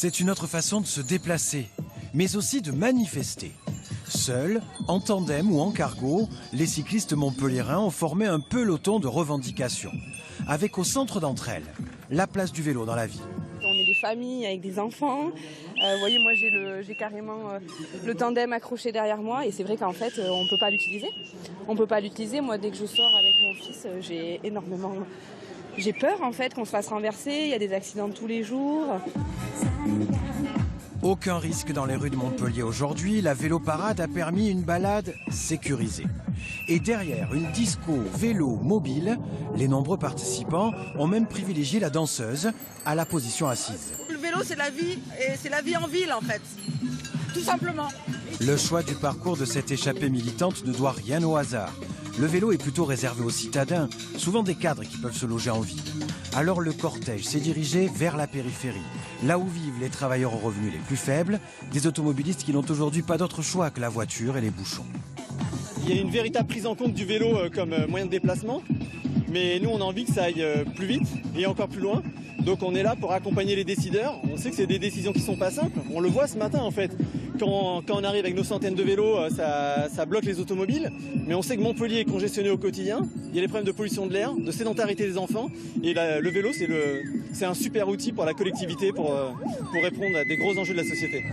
C'est une autre façon de se déplacer, mais aussi de manifester. Seuls, en tandem ou en cargo, les cyclistes montpelliérains ont formé un peloton de revendications, avec au centre d'entre elles, la place du vélo dans la vie. On est des familles avec des enfants. Vous voyez, moi j'ai carrément le tandem accroché derrière moi et c'est vrai qu'en fait on ne peut pas l'utiliser. On peut pas l'utiliser. Moi dès que je sors avec mon fils, j'ai peur en fait qu'on se fasse renverser. Il y a des accidents tous les jours. Aucun risque dans les rues de Montpellier aujourd'hui, la vélo-parade a permis une balade sécurisée. Et derrière une disco vélo mobile, les nombreux participants ont même privilégié la danseuse à la position assise. Le vélo c'est la vie et c'est la vie en ville en fait, tout simplement. Le choix du parcours de cette échappée militante ne doit rien au hasard. Le vélo est plutôt réservé aux citadins, souvent des cadres qui peuvent se loger en ville. Alors le cortège s'est dirigé vers la périphérie, là où vivent les travailleurs aux revenus les plus faibles, des automobilistes qui n'ont aujourd'hui pas d'autre choix que la voiture et les bouchons. Il y a une véritable prise en compte du vélo comme moyen de déplacement, mais nous on a envie que ça aille plus vite et encore plus loin. Donc on est là pour accompagner les décideurs. On sait que c'est des décisions qui ne sont pas simples. On le voit ce matin en fait. Quand on arrive avec nos centaines de vélos, ça bloque les automobiles. Mais on sait que Montpellier est congestionné au quotidien. Il y a les problèmes de pollution de l'air, de sédentarité des enfants. Et le vélo, c'est un super outil pour la collectivité pour répondre à des gros enjeux de la société.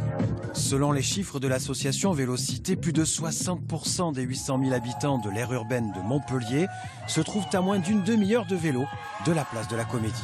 Selon les chiffres de l'association Vélocité, plus de 60% des 800 000 habitants de l'aire urbaine de Montpellier se trouvent à moins d'une demi-heure de vélo de la place de la Comédie.